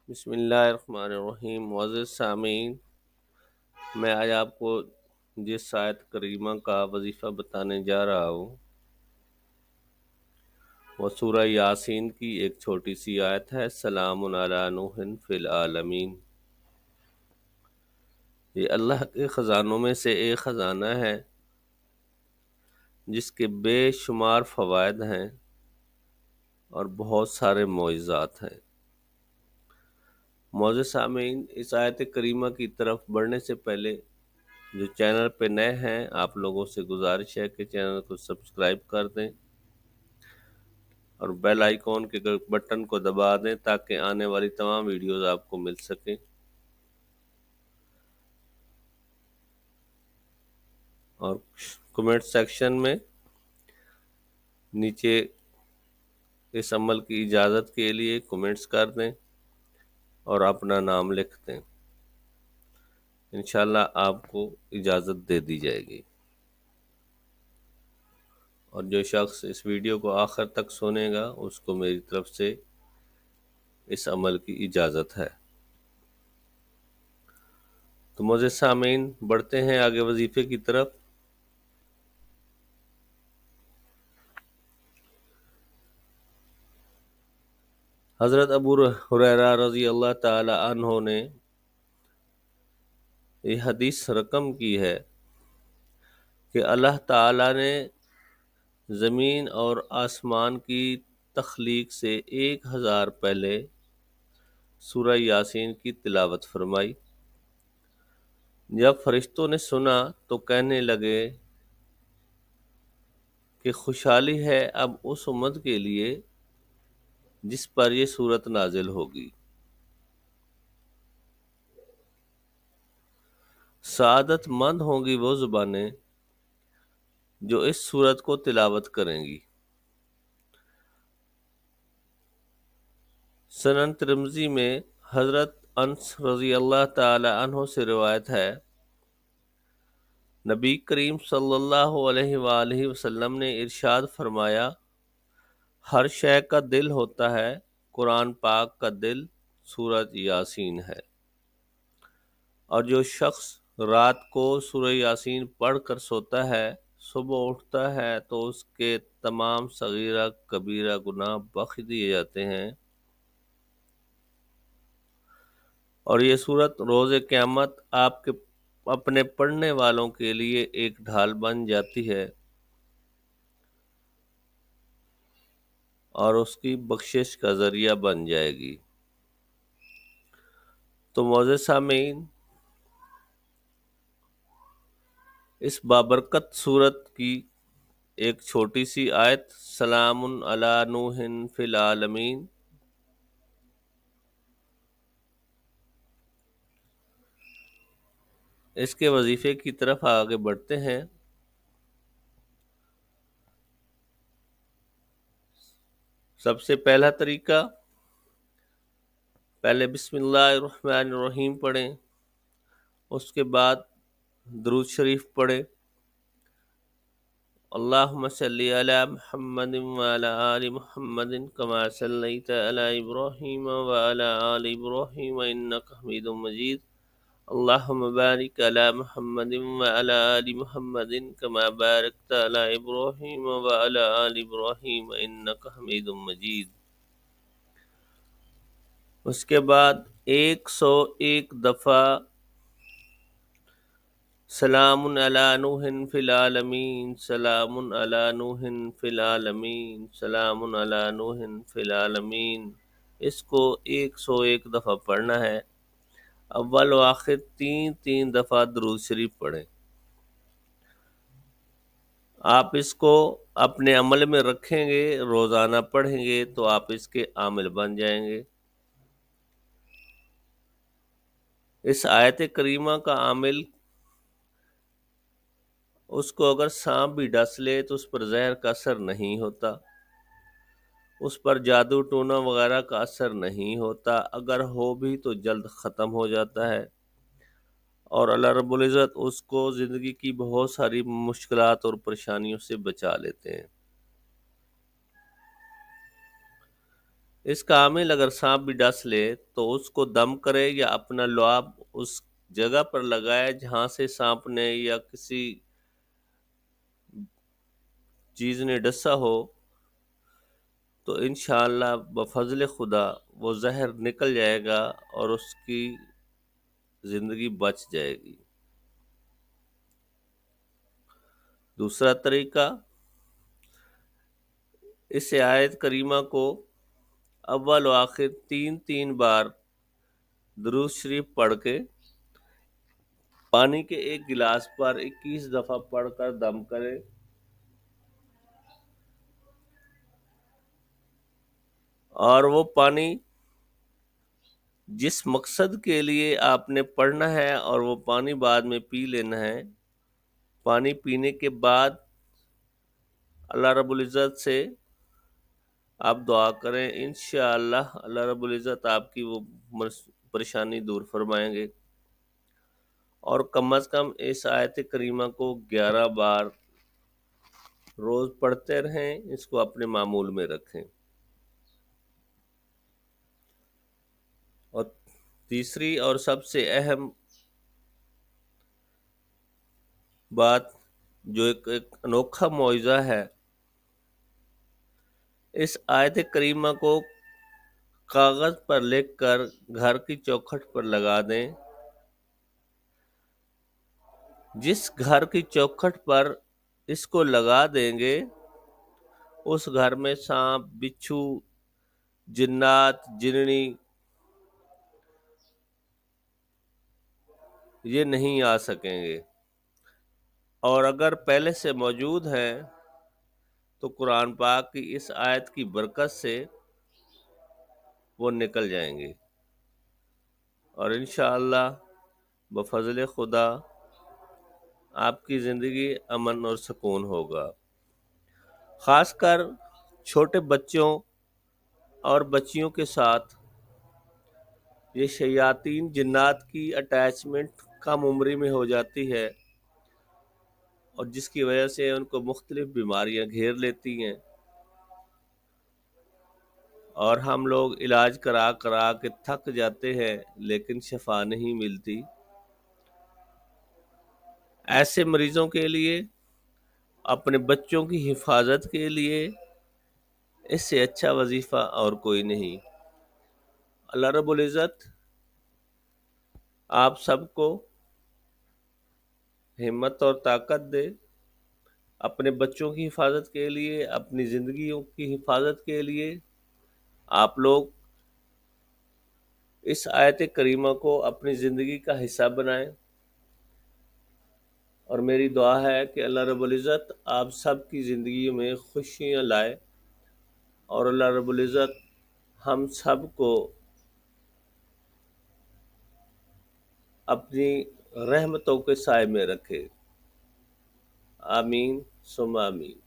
بسم اللہ الرحمن الرحیم۔ معزز سامعین، میں آج آپ کو جس آیت کریمہ کا وظیفہ بتانے جا رہا ہوں وہ سورہ یاسین کی ایک چھوٹی سی آیت ہے، سلام علی نوح فی العالمین۔ یہ اللہ کے خزانوں میں سے ایک خزانہ ہے جس کے بے شمار فوائد ہیں اور بہت سارے معجزات ہیں۔ معزز سامعین، اس آیت کریمہ کی طرف بڑھنے سے پہلے جو چینل پہ نئے ہیں آپ لوگوں سے گزارش ہے کہ چینل کو سبسکرائب کر دیں اور بیل آئیکن کے بٹن کو دبا دیں تاکہ آنے والی تمام ویڈیوز آپ کو مل سکیں۔ اور کمنٹ سیکشن میں نیچے اس عمل کی اجازت کے لیے کمنٹس کر دیں اور اپنا نام لکھ دیں، انشاءاللہ آپ کو اجازت دے دی جائے گی۔ اور جو شخص اس ویڈیو کو آخر تک سنے گا اس کو میری طرف سے اس عمل کی اجازت ہے۔ تو معزز سامعین، بڑھتے ہیں آگے وظیفے کی طرف۔ حضرت ابو ہریرہ رضی اللہ تعالی عنہ نے یہ حدیث رقم کی ہے کہ اللہ تعالی نے زمین اور آسمان کی تخلیق سے 1000 پہلے سورہ یاسین کی تلاوت فرمائی۔ جب فرشتوں نے سنا تو کہنے لگے کہ خوشحالی ہے اب اس امت کے لیے جس پر یہ سورت نازل ہوگی، سعادت مند ہوں گی وہ زبانیں جو اس سورت کو تلاوت کریں گی۔ سنن ترمذی میں حضرت انس رضی اللہ تعالی عنہ سے روایت ہے، نبی کریم صلی اللہ علیہ وآلہ وسلم نے ارشاد فرمایا، ہر شے کا دل ہوتا ہے، قرآن پاک کا دل سورۃ یاسین ہے، اور جو شخص رات کو سورہ یاسین پڑھ کر سوتا ہے صبح اٹھتا ہے تو اس کے تمام صغیرہ کبیرہ گناہ بخش دیے جاتے ہیں، اور یہ سورت روز قیامت آپ کے اپنے پڑھنے والوں کے لیے ایک ڈھال بن جاتی ہے اور اس کی بخشش کا ذریعہ بن جائے گی۔ تو معزز سامعین، اس بابرکت سورت کی ایک چھوٹی سی آیت سلام علی نوح فی العالمین، اس کے وظیفے کی طرف آگے بڑھتے ہیں۔ سب سے پہلا طریقہ، پہلے بسم اللہ الرحمن الرحیم پڑھیں، اس کے بعد درود شریف پڑھیں، اللہم صلی علی محمد وعلی آل محمد کما صلیت علی ابراہیم وعلی آل ابراہیم انک حمید مجید، اللہم بارک علی محمد وعلی آل محمد کما بارکت علی ابراہیم وعلی آل ابراہیم انک حمید مجید۔ اس کے بعد 101 دفعہ سلام علی نوح فی العالمین، سلام علی نوح فی العالمین، سلام علی نوح فی العالمین، اس کو 101 دفعہ پڑھنا ہے۔ اول و آخر 3 دفعہ درود شریف پڑھیں۔ آپ اس کو اپنے عمل میں رکھیں گے، روزانہ پڑھیں گے تو آپ اس کے عامل بن جائیں گے۔ اس آیت کریمہ کا عامل، اس کو اگر سانپ بھی ڈس لے تو اس پر زہر کا اثر نہیں ہوتا، اس پر جادو ٹونا وغیرہ کا اثر نہیں ہوتا، اگر ہو بھی تو جلد ختم ہو جاتا ہے، اور اللہ رب العزت اس کو زندگی کی بہت ساری مشکلات اور پریشانیوں سے بچا لیتے ہیں۔ اس کا عامل اگر سانپ بھی ڈس لے تو اس کو دم کرے یا اپنا لعاب اس جگہ پر لگائے جہاں سے سانپ نے یا کسی چیز نے ڈسا ہو، تو انشاءاللہ بفضل خدا وہ زہر نکل جائے گا اور اس کی زندگی بچ جائے گی۔ دوسرا طریقہ، اس آیت کریمہ کو اول و آخر 3 بار درود شریف پڑھ کے پانی کے ایک گلاس پر 21 دفعہ پڑھ کر دم کرے، اور وہ پانی جس مقصد کے لیے آپ نے پڑھنا ہے اور وہ پانی بعد میں پی لینا ہے۔ پانی پینے کے بعد اللہ رب العزت سے آپ دعا کریں، انشاءاللہ اللہ رب العزت آپ کی وہ پریشانی دور فرمائیں گے۔ اور کم از کم اس آیت کریمہ کو 11 بار روز پڑھتے رہیں، اس کو اپنے معمول میں رکھیں۔ اور تیسری اور سب سے اہم بات جو ایک انوکھا معجزہ ہے، اس آیت کریمہ کو کاغذ پر لکھ کر گھر کی چوکھٹ پر لگا دیں۔ جس گھر کی چوکھٹ پر اس کو لگا دیں گے اس گھر میں سانپ، بچھو، جنات، جننی یہ نہیں آ سکیں گے، اور اگر پہلے سے موجود ہیں تو قرآن پاک کی اس آیت کی برکت سے وہ نکل جائیں گے، اور انشاءاللہ بفضل خدا آپ کی زندگی امن اور سکون ہوگا۔ خاص کر چھوٹے بچوں اور بچیوں کے ساتھ یہ شیاطین جنات کی اٹیچمنٹ کم عمری میں ہو جاتی ہے، اور جس کی وجہ سے ان کو مختلف بیماریاں گھیر لیتی ہیں، اور ہم لوگ علاج کرا کرا کے تھک جاتے ہیں لیکن شفا نہیں ملتی۔ ایسے مریضوں کے لیے، اپنے بچوں کی حفاظت کے لیے اس سے اچھا وظیفہ اور کوئی نہیں۔ اللہ رب العزت آپ سب کو ہمت اور طاقت دے، اپنے بچوں کی حفاظت کے لیے، اپنی زندگیوں کی حفاظت کے لیے آپ لوگ اس آیت کریمہ کو اپنی زندگی کا حصہ بنائیں، اور میری دعا ہے کہ اللہ رب العزت آپ سب کی زندگی میں خوشیاں لائے، اور اللہ رب العزت ہم سب کو اپنی رحمتوں کے سائے میں رکھے۔ آمین ثم آمین۔